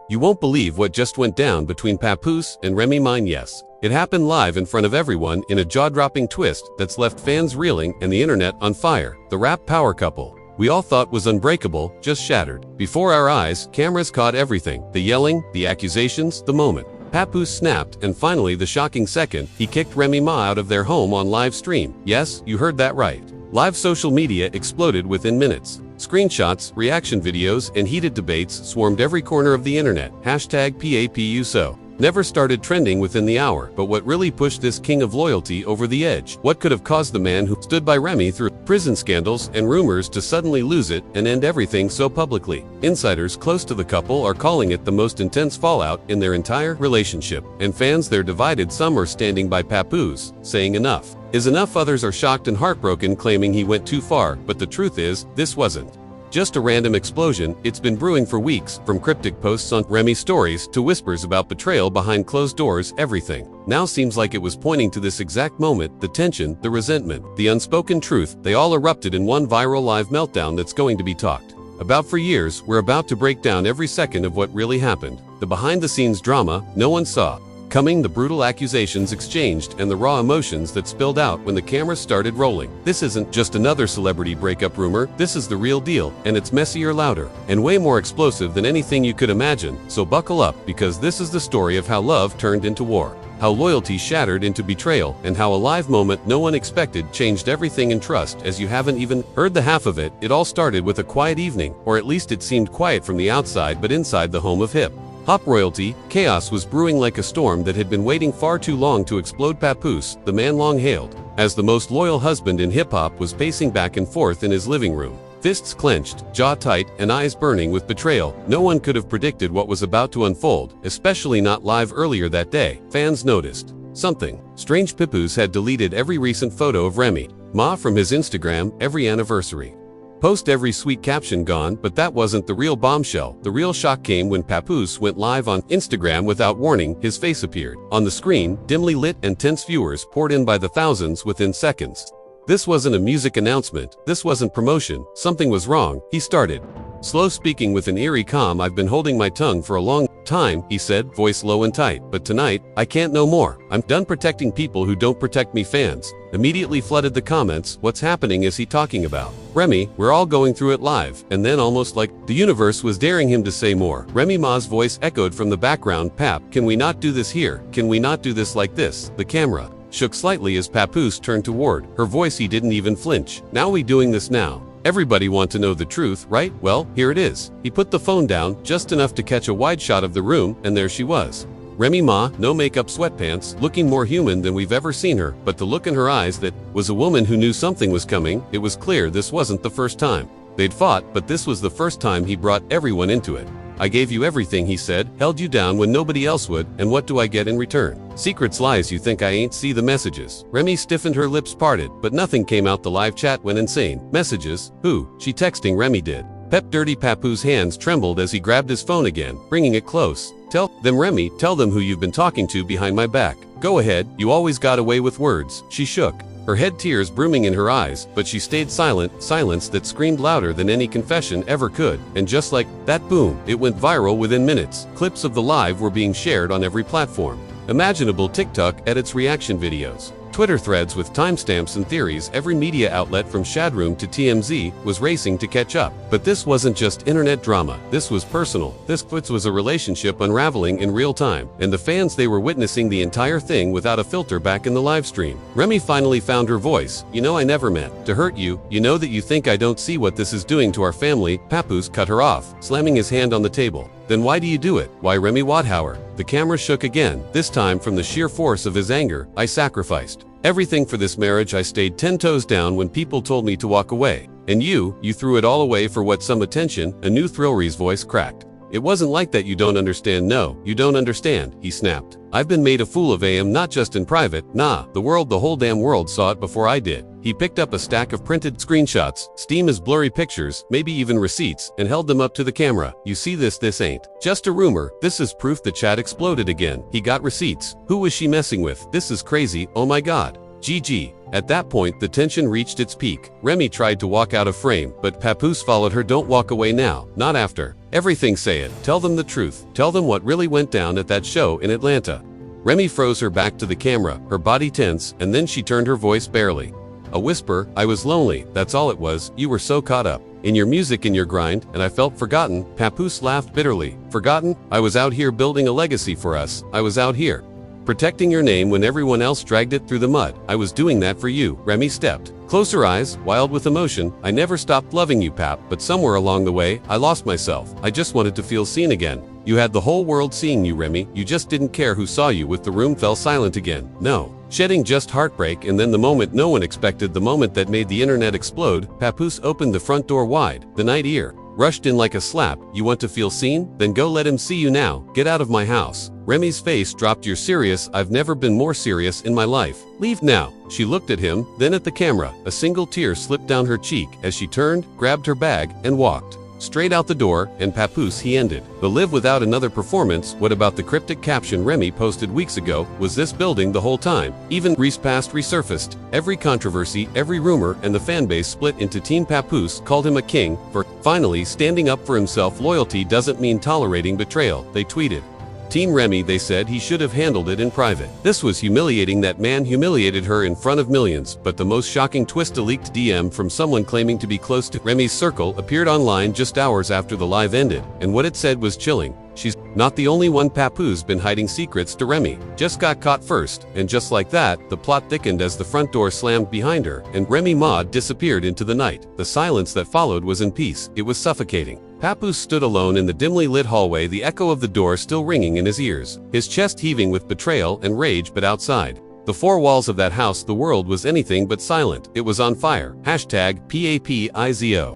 You won't believe what just went down between Papoose and Remy Ma. Yes, it happened live in front of everyone in a jaw-dropping twist that's left fans reeling and the internet on fire. The rap power couple we all thought was unbreakable just shattered. Before our eyes, cameras caught everything. The yelling, the accusations, the moment. Papoose snapped, and finally the shocking second, he kicked Remy Ma out of their home on live stream. Yes, you heard that right. Live social media exploded within minutes. Screenshots, reaction videos, and heated debates swarmed every corner of the internet. #PAPUSO never started trending within the hour, but what really pushed this king of loyalty over the edge? What could have caused the man who stood by Remy through prison scandals and rumors to suddenly lose it and end everything so publicly? Insiders close to the couple are calling it the most intense fallout in their entire relationship, and fans they're divided. Some are standing by Papoose, saying enough is enough. Others are shocked and heartbroken, claiming he went too far, but the truth is, this wasn't just a random explosion. It's been brewing for weeks, from cryptic posts on Remy's stories to whispers about betrayal behind closed doors. Everything now seems like it was pointing to this exact moment. The tension, the resentment, the unspoken truth, they all erupted in one viral live meltdown that's going to be talked about for years. We're about to break down every second of what really happened, the behind-the-scenes drama no one saw coming, the brutal accusations exchanged, and the raw emotions that spilled out when the cameras started rolling. This isn't just another celebrity breakup rumor. This is the real deal, and it's messier, louder, and way more explosive than anything you could imagine. So buckle up, because this is the story of how love turned into war, how loyalty shattered into betrayal, and how a live moment no one expected changed everything in trust. As you haven't even heard the half of it, it all started with a quiet evening, or at least it seemed quiet from the outside, but inside the home of hip-hop royalty, chaos was brewing like a storm that had been waiting far too long to explode. Papoose, the man long hailed as the most loyal husband in hip-hop, was pacing back and forth in his living room, fists clenched, jaw tight, and eyes burning with betrayal. No one could have predicted what was about to unfold, especially not live. Earlier that day, fans noticed something strange. Papoose had deleted every recent photo of Remy Ma from his Instagram, every anniversary post, every sweet caption gone. But that wasn't the real bombshell. The real shock came when Papoose went live on Instagram without warning. His face appeared on the screen, dimly lit, and tense viewers poured in by the thousands within seconds. This wasn't a music announcement. This wasn't promotion. Something was wrong. He started slow speaking with an eerie calm. "I've been holding my tongue for a long time," he said, voice low and tight. "But tonight, I can't no more. I'm done protecting people who don't protect me." Fans immediately flooded the comments. What's happening? Is he talking about Remy? We're all going through it live. And then, almost like the universe was daring him to say more, Remy Ma's voice echoed from the background. "Pap, can we not do this here? Can we not do this like this?" The camera shook slightly as Papoose turned toward her voice. He didn't even flinch. "Now we doing this now? Everybody want to know the truth, right? Well, here it is." He put the phone down just enough to catch a wide shot of the room, and there she was. Remy Ma, no makeup, sweatpants, looking more human than we've ever seen her, but the look in her eyes, that was a woman who knew something was coming. It was clear this wasn't the first time they'd fought, but this was the first time he brought everyone into it. "I gave you everything," he said, "held you down when nobody else would, and what do I get in return? Secrets, lies. You think I ain't see the messages?" Remy stiffened, her lips parted, but nothing came out. The live chat went insane. "Messages? Who?" She texting Remy did. Pep dirty. Papoose hands trembled as he grabbed his phone again, bringing it close. "Tell them, Remy, tell them who you've been talking to behind my back. Go ahead, you always got away with words." She shook her head, tears brimming in her eyes, but she stayed silent, silence that screamed louder than any confession ever could. And just like that, boom, it went viral within minutes. Clips of the live were being shared on every platform imaginable. TikTok edits, reaction videos, Twitter threads with timestamps and theories. Every media outlet from Shadroom to TMZ was racing to catch up. But this wasn't just internet drama. This was personal. This was a relationship unraveling in real time, and the fans, they were witnessing the entire thing without a filter. Back in the live stream, Remy finally found her voice. "You know, I never meant to hurt you. You know that you think I don't see what this is doing to our family." Papoose cut her off, slamming his hand on the table. "Then why do you do it? Why, Remy Wadhauer?" The camera shook again, this time from the sheer force of his anger. "I sacrificed everything for this marriage. I stayed 10 toes down when people told me to walk away. And you threw it all away for what? Some attention?" A new Thrillry's voice cracked. "It wasn't like that. You don't understand." "No, you don't understand," he snapped. "I've been made a fool of. Am not just in private. Nah, the world, the whole damn world saw it before I did." He picked up a stack of printed screenshots, steam as blurry pictures, maybe even receipts, and held them up to the camera. "You see this? This ain't just a rumor. This is proof." The chat exploded again. He got receipts. Who was she messing with? This is crazy. Oh my God. GG. At that point, the tension reached its peak. Remy tried to walk out of frame, but Papoose followed her. "Don't walk away now. Not after Everything, say it. Tell them the truth. Tell them what really went down at that show in Atlanta. Remy froze her back to the camera, her body tense, and then she turned her voice barely. A whisper, I was lonely, that's all it was, you were so caught up in your music and your grind, and I felt forgotten. Papoose laughed bitterly. Forgotten? I was out here building a legacy for us. I was out here protecting your name when everyone else dragged it through the mud. I was doing that for you. Remy stepped closer, eyes wild with emotion. I never stopped loving you, Pap, but somewhere along the way, I lost myself. I just wanted to feel seen again. You had the whole world seeing you, Remy. You just didn't care who saw you. With the room fell silent again. No. Shedding just heartbreak, and then the moment no one expected, the moment that made the internet explode. Papoose opened the front door wide. The night ear rushed in like a slap. You want to feel seen? Then go let him see you now. Get out of my house. Remy's face dropped. You're serious? I've never been more serious in my life. Leave now. She looked at him, then at the camera. A single tear slipped down her cheek as she turned, grabbed her bag, and walked straight out the door. And Papoose, he ended. But live without another performance. What about the cryptic caption Remy posted weeks ago? Was this building the whole time? Even Reese past resurfaced. Every controversy, every rumor, and the fanbase split into Team Papoose, called him a king for finally standing up for himself. Loyalty doesn't mean tolerating betrayal, they tweeted. Team Remy, they said he should have handled it in private. This was humiliating. That man humiliated her in front of millions. But the most shocking twist, a leaked DM from someone claiming to be close to Remy's circle appeared online just hours after the live ended, and what it said was chilling. She's not the only one. Papoose been hiding secrets to Remy. Just got caught first, and just like that, the plot thickened as the front door slammed behind her, and Remy Ma disappeared into the night. The silence that followed was in peace. It was suffocating. Papoose stood alone in the dimly lit hallway, the echo of the door still ringing in his ears, his chest heaving with betrayal and rage. But outside the four walls of that house, the world was anything but silent. It was on fire. Hashtag PAPIZO.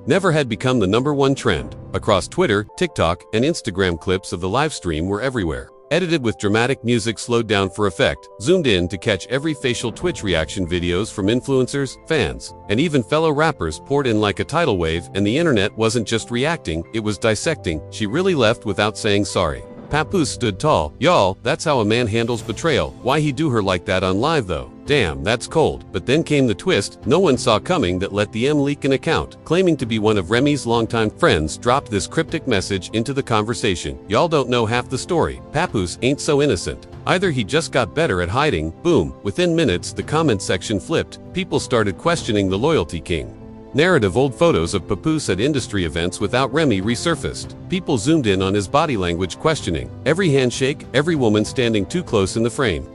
Never had become the #1 trend. Across Twitter, TikTok, and Instagram, clips of the live stream were everywhere. Edited with dramatic music slowed down for effect, zoomed in to catch every facial. Twitch reaction videos from influencers, fans, and even fellow rappers poured in like a tidal wave, and the internet wasn't just reacting, it was dissecting. She really left without saying sorry. Papoose stood tall. Y'all, that's how a man handles betrayal. Why he do her like that on live though? Damn, that's cold. But then came the twist no one saw coming that let the M leak an account claiming to be one of Remy's longtime friends dropped this cryptic message into the conversation. Y'all don't know half the story. Papoose ain't so innocent. Either he just got better at hiding. Boom. Within minutes, the comment section flipped. People started questioning the loyalty king narrative. Old photos of Papoose at industry events without Remy resurfaced. People zoomed in on his body language, questioning every handshake, every woman standing too close in the frame.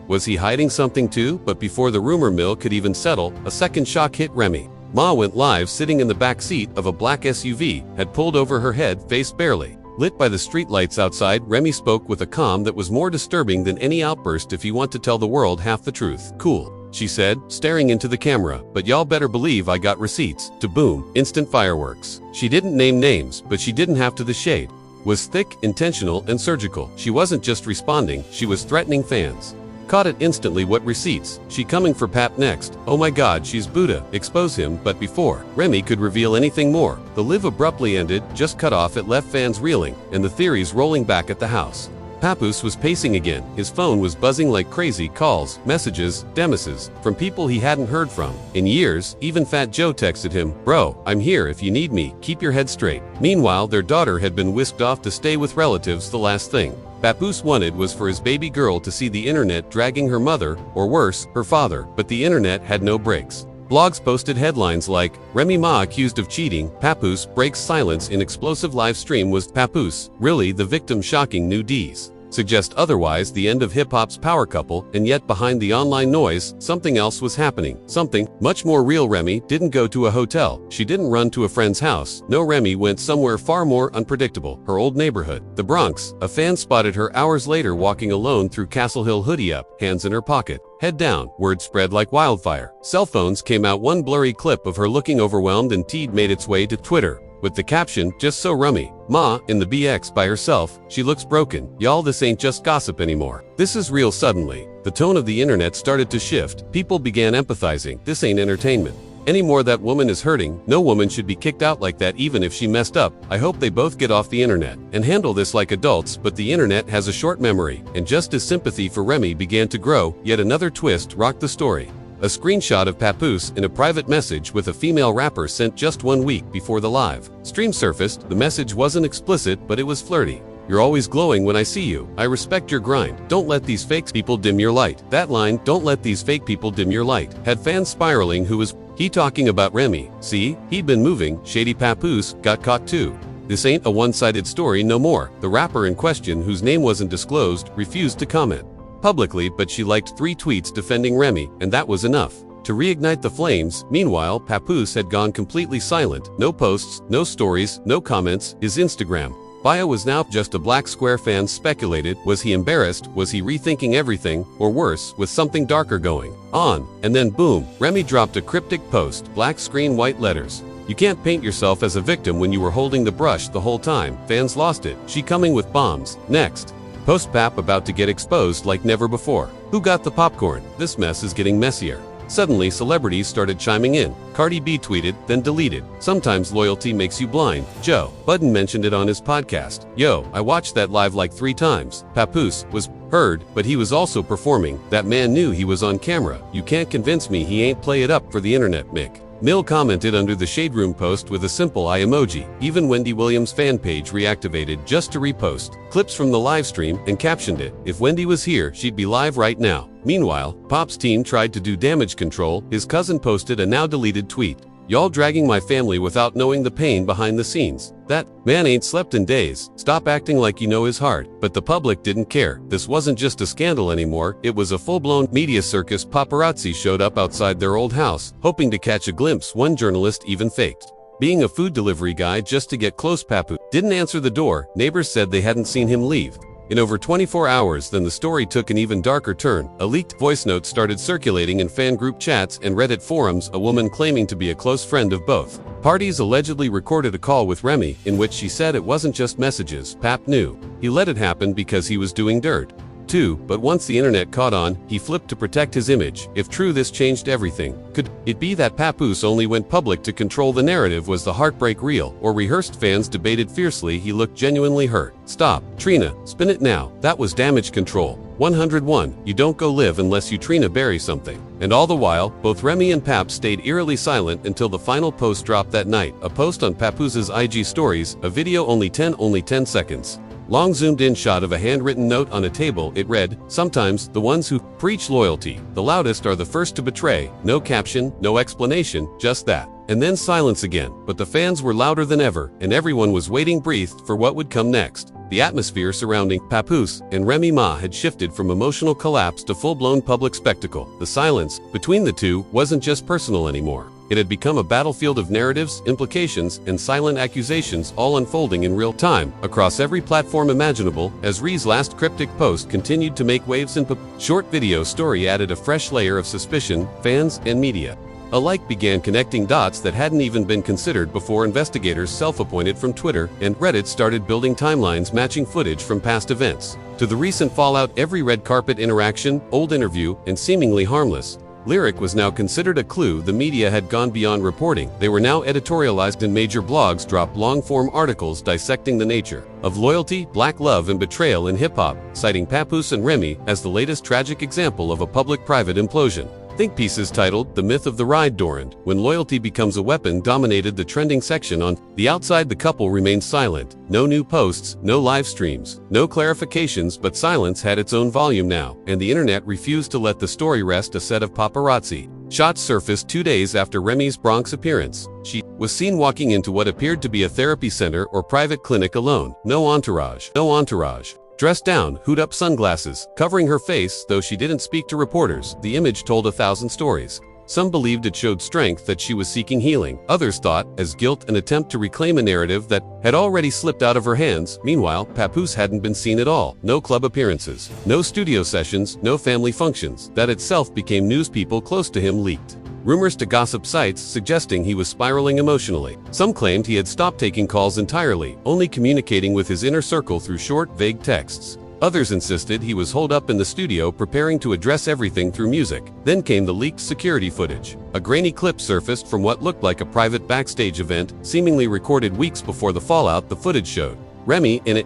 Was he hiding something too? But before the rumor mill could even settle, a second shock hit Remy. Ma went live sitting in the back seat of a black SUV, had pulled over her head, face barely lit by the streetlights outside. Remy spoke with a calm that was more disturbing than any outburst. If you want to tell the world half the truth, cool, she said, staring into the camera, but y'all better believe I got receipts. To boom, instant fireworks. She didn't name names, but she didn't have to. The shade was thick, intentional, and surgical. She wasn't just responding, she was threatening fans. Caught it instantly. What receipts? She coming for Pap next. Oh my god, she's Buddha. Expose him. But before Remy could reveal anything more, the live abruptly ended, just cut off. It left fans reeling, and the theories rolling back at the house. Papoose was pacing again. His phone was buzzing like crazy. Calls, messages, demises from people he hadn't heard from in years. Even Fat Joe texted him, "Bro, I'm here if you need me. Keep your head straight." Meanwhile, their daughter had been whisked off to stay with relatives. The last thing Papoose wanted was for his baby girl to see the internet dragging her mother, or worse, her father. But the internet had no brakes. Blogs posted headlines like, Remy Ma accused of cheating, Papoose breaks silence in explosive live stream. Was Papoose really the victim? Shocking new Ds suggest otherwise. The end of hip-hop's power couple, and yet behind the online noise, something else was happening. Something much more real. Remy didn't go to a hotel. She didn't run to a friend's house. No, Remy went somewhere far more unpredictable. Her old neighborhood, the Bronx. A fan spotted her hours later walking alone through Castle Hill, hoodie up, hands in her pocket, head down. Word spread like wildfire. Cell phones came out. One blurry clip of her looking overwhelmed and teed made its way to Twitter with the caption, "Just so Remy Ma in the BX by herself. She looks broken. Y'all, this ain't just gossip anymore. This is real." Suddenly, the tone of the internet started to shift. People began empathizing. This ain't entertainment anymore. That woman is hurting. No woman should be kicked out like that, even if she messed up. I hope they both get off the internet and handle this like adults. But the internet has a short memory, and just as sympathy for Remy began to grow, yet another twist rocked the story. A screenshot of Papoose in a private message with a female rapper sent just 1 week before the live stream surfaced. The message wasn't explicit, but it was flirty. "You're always glowing when I see you. I respect your grind. Don't let these fake people dim your light." That line, "Don't let these fake people dim your light," had fans spiraling. Who was he talking about? Remy. See, he'd been moving. Shady Papoose got caught too. This ain't a one-sided story no more. The rapper in question, whose name wasn't disclosed, refused to comment publicly, but she liked 3 tweets defending Remy, and that was enough to reignite the flames. Meanwhile, Papoose had gone completely silent. No posts, no stories, no comments. His Instagram bio was now just a black square. Fans speculated, was he embarrassed, was he rethinking everything, or worse, with something darker going on? And then boom, Remy dropped a cryptic post, black screen, white letters. "You can't paint yourself as a victim when you were holding the brush the whole time." Fans lost it. She coming with bombs. Next post, Pap about to get exposed like never before. Who got the popcorn? This mess is getting messier. Suddenly, celebrities started chiming in. Cardi B tweeted, then deleted, "Sometimes loyalty makes you blind." Joe Budden mentioned it on his podcast. "Yo, I watched that live like 3 times. Papoose was heard, but he was also performing. That man knew he was on camera. You can't convince me he ain't play it up for the internet." Mick Mill commented under the Shade Room post with a simple eye emoji. Even Wendy Williams' fan page reactivated just to repost clips from the live stream and captioned it, "If Wendy was here, she'd be live right now." Meanwhile, Pop's team tried to do damage control. His cousin posted a now deleted tweet. "Y'all dragging my family without knowing the pain behind the scenes. That man ain't slept in days. Stop acting like you know his heart." But the public didn't care. This wasn't just a scandal anymore. It was a full-blown media circus. Paparazzi showed up outside their old house, hoping to catch a glimpse. One journalist even faked being a food delivery guy just to get close. Papoose didn't answer the door. Neighbors said they hadn't seen him leave in over 24 hours. Then the story took an even darker turn. A leaked voice note started circulating in fan group chats and Reddit forums. A woman claiming to be a close friend of both parties allegedly recorded a call with Remy in which she said it wasn't just messages. Pap knew he let it happen because he was doing dirt too, but once the internet caught on, he flipped to protect his image. If true, this changed everything. Could it be that Papoose only went public to control the narrative? Was the heartbreak real or rehearsed? Fans debated fiercely. He looked genuinely hurt. "Stop, Trina, spin it now. That was damage control." 101. You don't go live unless you Trina bury something. And all the while, both Remy and Pap stayed eerily silent until the final post dropped that night. A post on Papooses' IG stories, a video only 10 seconds long zoomed-in shot of a handwritten note on a table. It read, "Sometimes, the ones who preach loyalty, the loudest are the first to betray." No caption, no explanation, just that. And then silence again. But the fans were louder than ever, and everyone was waiting, breathed, for what would come next. The atmosphere surrounding Papoose and Remy Ma had shifted from emotional collapse to full-blown public spectacle. The silence between the two wasn't just personal anymore. It had become a battlefield of narratives, implications, and silent accusations, all unfolding in real time across every platform imaginable. As Ree's last cryptic post continued to make waves in short video story added a fresh layer of suspicion. Fans and media alike began connecting dots that hadn't even been considered before. Investigators, self-appointed from Twitter and Reddit, started building timelines matching footage from past events to the recent fallout. Every red carpet interaction, old interview, and seemingly harmless lyric was now considered a clue. The media had gone beyond reporting. They were now editorialized, and major blogs dropped long-form articles dissecting the nature of loyalty, black love, and betrayal in hip-hop, citing Papoose and Remy as the latest tragic example of a public-private implosion. Think pieces titled "The Myth of the Ride Dorand, When Loyalty Becomes a Weapon" dominated the trending section. On the outside, the couple remained silent. No new posts, no live streams, no clarifications, but silence had its own volume now, and the internet refused to let the story rest. A set of paparazzi shots surfaced 2 days after Remy's Bronx appearance. She was seen walking into what appeared to be a therapy center or private clinic alone. No entourage. Dressed down, hood-up sunglasses, covering her face, though she didn't speak to reporters. The image told 1,000 stories. Some believed it showed strength, that she was seeking healing. Others thought, as guilt, an attempt to reclaim a narrative that had already slipped out of her hands. Meanwhile, Papoose hadn't been seen at all. No club appearances, no studio sessions, no family functions. That itself became news. People close to him leaked rumors to gossip sites suggesting he was spiraling emotionally. Some claimed he had stopped taking calls entirely, only communicating with his inner circle through short, vague texts. Others insisted he was holed up in the studio preparing to address everything through music. Then came the leaked security footage. A grainy clip surfaced from what looked like a private backstage event, seemingly recorded weeks before the fallout. The footage showed Remy in a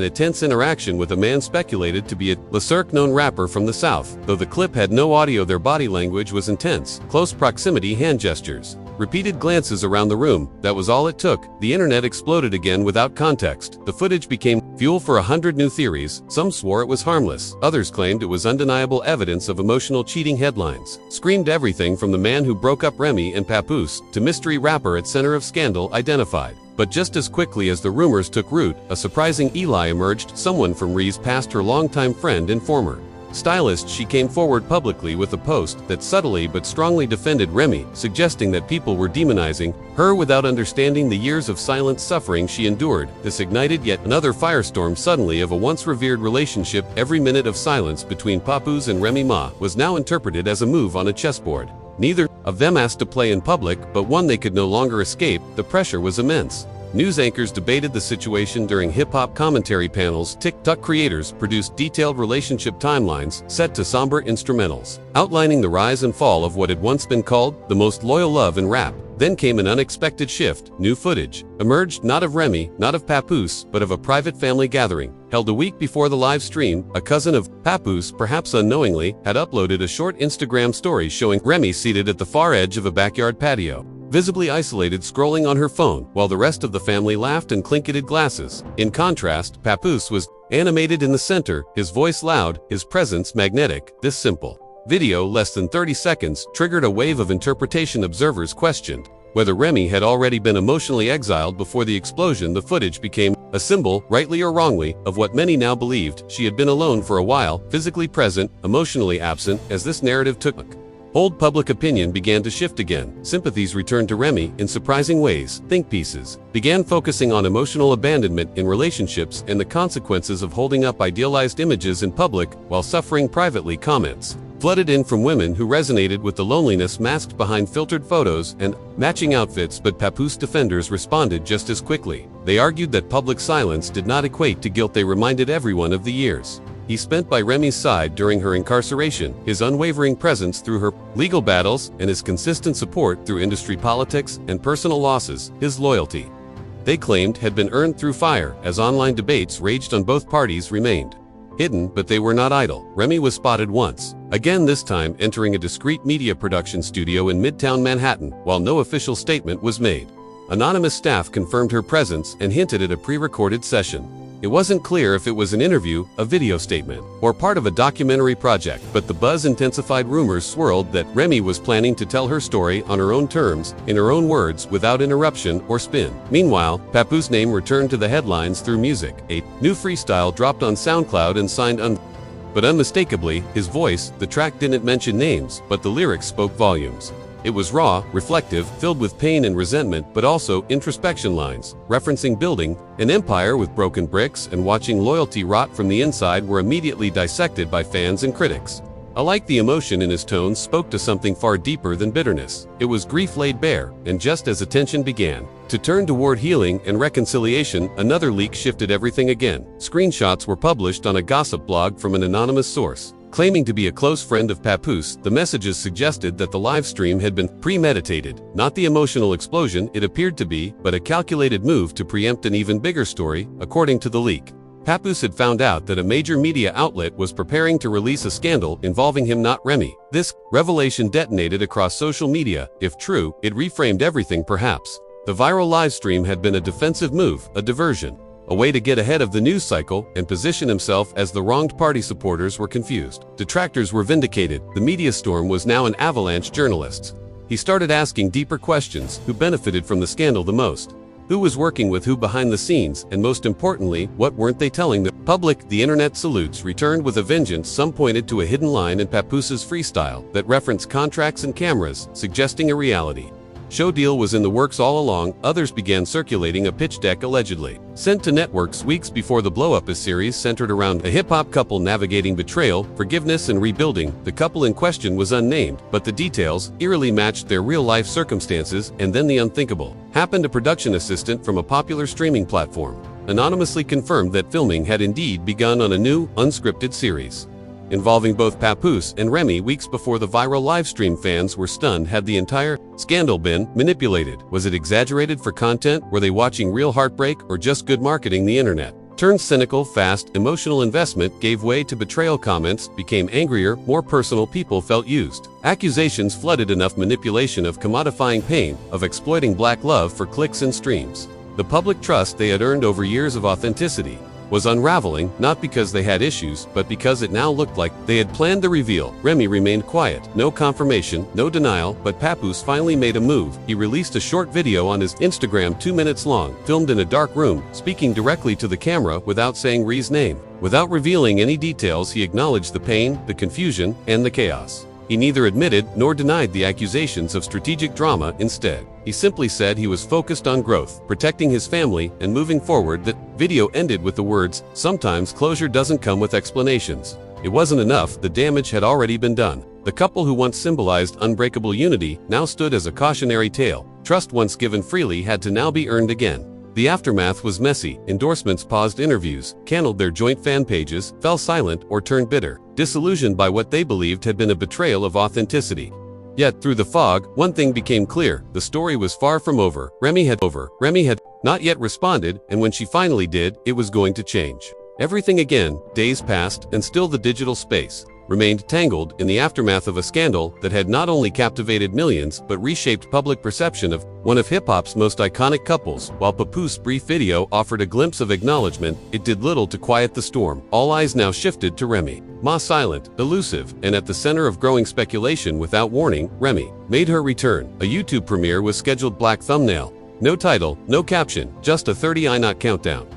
tense interaction with a man speculated to be a Cirque-known rapper from the South. Though the clip had no audio, their body language was intense. Close proximity hand gestures. Repeated glances around the room, that was all it took. The internet exploded again without context. The footage became fuel for 100 new theories. Some swore it was harmless. Others claimed it was undeniable evidence of emotional cheating. Headlines screamed everything from the man who broke up Remy and Papoose to mystery rapper at center of scandal identified. But just as quickly as the rumors took root, a surprising Eli emerged, someone from Ree's past, her longtime friend and former stylist. She came forward publicly with a post that subtly but strongly defended Remy, suggesting that people were demonizing her without understanding the years of silent suffering she endured. This ignited yet another firestorm suddenly of a once revered relationship. Every minute of silence between Papoose and Remy Ma was now interpreted as a move on a chessboard. Neither of them asked to play in public, but one they could no longer escape. The pressure was immense. News anchors debated the situation during hip-hop commentary panels. TikTok creators produced detailed relationship timelines set to somber instrumentals, outlining the rise and fall of what had once been called the most loyal love in rap. Then came an unexpected shift. New footage emerged, not of Remy, not of Papoose, but of a private family gathering. Held a week before the live stream, a cousin of Papoose, perhaps unknowingly, had uploaded a short Instagram story showing Remy seated at the far edge of a backyard patio, visibly isolated, scrolling on her phone, while the rest of the family laughed and clinketed glasses. In contrast, Papoose was animated in the center, his voice loud, his presence magnetic. This simple video, less than 30 seconds, triggered a wave of interpretation. Observers questioned whether Remy had already been emotionally exiled before the explosion. The footage became a symbol, rightly or wrongly, of what many now believed. She had been alone for a while, physically present, emotionally absent. As this narrative took hold, public opinion began to shift again. Sympathies returned to Remy in surprising ways. Think pieces began focusing on emotional abandonment in relationships and the consequences of holding up idealized images in public while suffering privately. Comments flooded in from women who resonated with the loneliness masked behind filtered photos and matching outfits, but Papoose defenders responded just as quickly. They argued that public silence did not equate to guilt. They reminded everyone of the years he spent by Remy's side during her incarceration, his unwavering presence through her legal battles, and his consistent support through industry politics and personal losses. His loyalty, they claimed, had been earned through fire. As online debates raged on both parties, remained hidden, but they were not idle. Remy was spotted once again, this time entering a discreet media production studio in Midtown Manhattan. While no official statement was made, anonymous staff confirmed her presence and hinted at a pre-recorded session. It wasn't clear if it was an interview, a video statement, or part of a documentary project, but the buzz intensified. Rumors swirled that Remy was planning to tell her story on her own terms, in her own words, without interruption or spin. Meanwhile, Papoose' name returned to the headlines through music. A new freestyle dropped on SoundCloud and signed but unmistakably, his voice. The track didn't mention names, but the lyrics spoke volumes. It was raw, reflective, filled with pain and resentment, but also introspection lines, referencing building an empire with broken bricks and watching loyalty rot from the inside, were immediately dissected by fans and critics alike. The emotion in his tone spoke to something far deeper than bitterness. It was grief laid bare, and just as attention began to turn toward healing and reconciliation, another leak shifted everything again. Screenshots were published on a gossip blog from an anonymous source, claiming to be a close friend of Papoose. The messages suggested that the live stream had been premeditated, not the emotional explosion it appeared to be, but a calculated move to preempt an even bigger story. According to the leak, Papoose had found out that a major media outlet was preparing to release a scandal involving him, not Remy. This revelation detonated across social media. If true, it reframed everything. Perhaps the viral live stream had been a defensive move, a diversion, a way to get ahead of the news cycle and position himself as the wronged party. Supporters were confused. Detractors were vindicated. The media storm was now an avalanche. Journalists, he started asking deeper questions. Who benefited from the scandal the most? Who was working with who behind the scenes? And most importantly, what weren't they telling the public? The internet salutes returned with a vengeance. Some pointed to a hidden line in Papoose's freestyle that referenced contracts and cameras, suggesting a reality show deal was in the works all along. Others began circulating a pitch deck allegedly sent to networks weeks before the blow-up. A series centered around a hip-hop couple navigating betrayal, forgiveness, and rebuilding. The couple in question was unnamed, but the details eerily matched their real-life circumstances. And then the unthinkable happened. A production assistant from a popular streaming platform anonymously confirmed that filming had indeed begun on a new, unscripted series. involving both Papoose and Remy weeks before the viral livestream. Fans were stunned. Had the entire scandal been manipulated? Was it exaggerated for content? Were they watching real heartbreak or just good marketing? The internet turned cynical fast. Emotional investment gave way to betrayal. Comments became angrier, more personal. People felt used. Accusations flooded. Enough manipulation of commodifying pain, of exploiting black love for clicks and streams. The public trust they had earned over years of authenticity was unraveling, not because they had issues, but because it now looked like they had planned the reveal. Remy remained quiet. No confirmation, no denial, but Papoose finally made a move. He released a short video on his Instagram 2 minutes long, filmed in a dark room, speaking directly to the camera without saying Rhee's name. Without revealing any details, he acknowledged the pain, the confusion, and the chaos. He neither admitted nor denied the accusations of strategic drama. Instead, he simply said he was focused on growth, protecting his family, and moving forward. That video ended with the words, "Sometimes closure doesn't come with explanations." It wasn't enough. The damage had already been done. The couple who once symbolized unbreakable unity now stood as a cautionary tale. Trust once given freely had to now be earned again. The aftermath was messy. Endorsements paused, interviews canceled, their joint fan pages fell silent or turned bitter, disillusioned by what they believed had been a betrayal of authenticity. Yet, through the fog, one thing became clear: the story was far from over. Remy had not yet responded, and when she finally did, it was going to change everything again. Days passed, and still the digital space remained tangled in the aftermath of a scandal that had not only captivated millions but reshaped public perception of one of hip-hop's most iconic couples. While Papoose' brief video offered a glimpse of acknowledgement, it did little to quiet the storm. All eyes now shifted to Remy Ma. Silent, elusive, and at the center of growing speculation. Without warning, Remy made her return. A YouTube premiere was scheduled. Black thumbnail, no title, no caption, just a 30-minute countdown.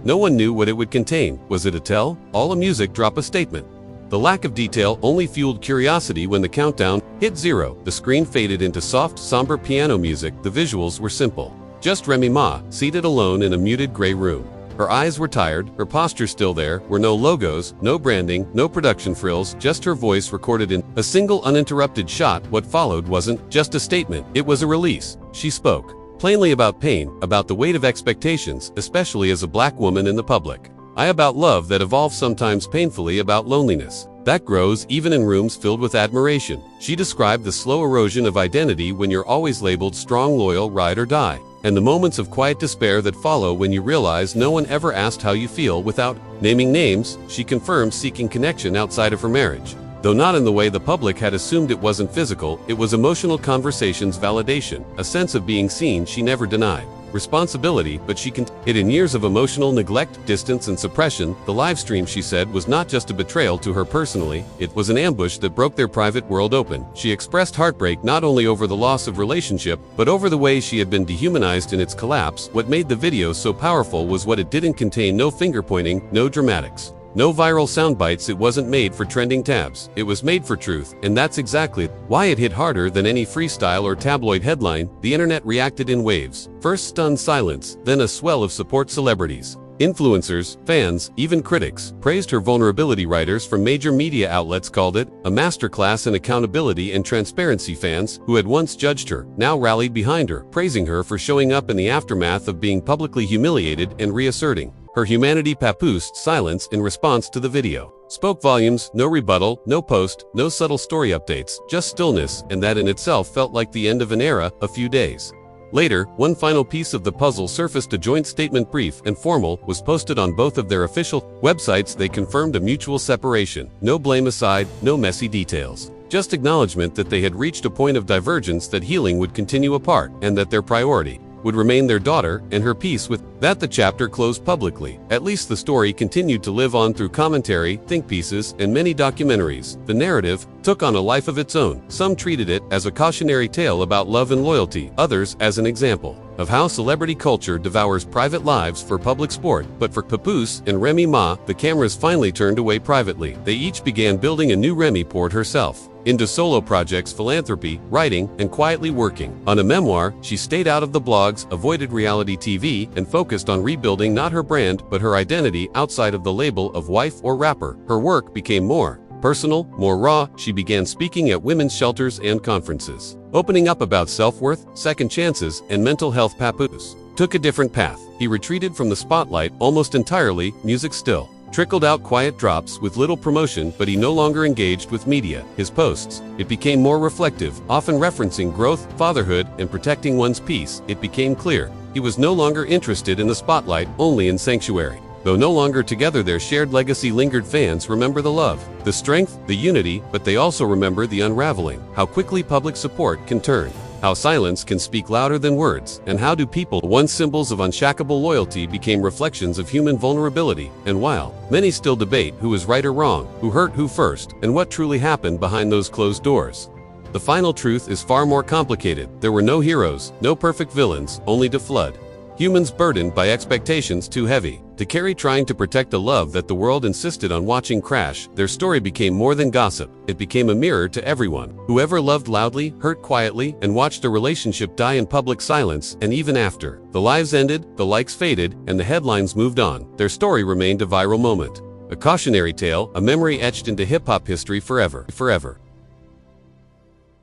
No one knew what it would contain. Was it a tell all, a music drop, a statement? The lack of detail only fueled curiosity. When the countdown hit 0, the screen faded into soft, somber piano music. The visuals were simple. Just Remy Ma, seated alone in a muted gray room. Her eyes were tired, her posture still. There were no logos, no branding, no production frills, just her voice recorded in a single uninterrupted shot. What followed wasn't just a statement, it was a release. She spoke plainly about pain, about the weight of expectations, especially as a black woman in the public eye, about love that evolves sometimes painfully, about loneliness that grows even in rooms filled with admiration. She described the slow erosion of identity when you're always labeled strong, loyal, ride or die, and the moments of quiet despair that follow when you realize no one ever asked how you feel. Without naming names, she confirmed seeking connection outside of her marriage, though not in the way the public had assumed. It wasn't physical, it was emotional. Conversations, validation, a sense of being seen. She never denied responsibility, but she hid in years of emotional neglect, distance, and suppression. The live stream, she said, was not just a betrayal to her personally, it was an ambush that broke their private world open. She expressed heartbreak not only over the loss of relationship, but over the way she had been dehumanized in its collapse. What made the video so powerful was what it didn't contain: no finger-pointing, no dramatics, no viral sound bites. It wasn't made for trending tabs. It was made for truth, and that's exactly why it hit harder than any freestyle or tabloid headline. The internet reacted in waves. First stunned silence, then a swell of support. Celebrities, influencers, fans, even critics praised her vulnerability. Writers from major media outlets called it a masterclass in accountability and transparency. Fans who had once judged her now rallied behind her, praising her for showing up in the aftermath of being publicly humiliated and reasserting her humanity. Papoose silence in response to the video spoke volumes. No rebuttal, no post, no subtle story updates, just stillness, and that in itself felt like the end of an era. A few days later, one final piece of the puzzle surfaced. A joint statement, brief and formal, was posted on both of their official websites. They confirmed a mutual separation. No blame aside, no messy details, just acknowledgement that they had reached a point of divergence, that healing would continue apart, and that their priority would remain their daughter and her peace with that. The chapter closed publicly. At least the story continued to live on through commentary, think pieces, and many documentaries. The narrative took on a life of its own. Some treated it as a cautionary tale about love and loyalty, others as an example of how celebrity culture devours private lives for public sport. But for Papoose and Remy Ma, the cameras finally turned away. Privately, they each began building a new. Remy poured herself into solo projects, philanthropy, writing, and quietly working on a memoir. She stayed out of the blogs, avoided reality TV, and focused on rebuilding not her brand, but her identity outside of the label of wife or rapper. Her work became more personal, more raw. She began speaking at women's shelters and conferences, opening up about self-worth, second chances, and mental health. Papoose took a different path. He retreated from the spotlight almost entirely, music still Trickled out quiet drops with little promotion, but he no longer engaged with media. His posts, it became more reflective, often referencing growth, fatherhood, and protecting one's peace. It became clear he was no longer interested in the spotlight, only in sanctuary. Though no longer together, their shared legacy lingered. Fans remember the love, the strength, the unity, but they also remember the unraveling, how quickly public support can turn, how silence can speak louder than words, and how do people, once symbols of unshakable loyalty, became reflections of human vulnerability. And while many still debate who is right or wrong, who hurt who first, and what truly happened behind those closed doors, the final truth is far more complicated. There were no heroes, no perfect villains, only to flood. Humans burdened by expectations too heavy to carry, trying to protect a love that the world insisted on watching crash. Their story became more than gossip. It became a mirror to everyone who ever loved loudly, hurt quietly, and watched a relationship die in public silence. And even after the lives ended, the likes faded, and the headlines moved on, their story remained a viral moment, a cautionary tale, a memory etched into hip-hop history forever.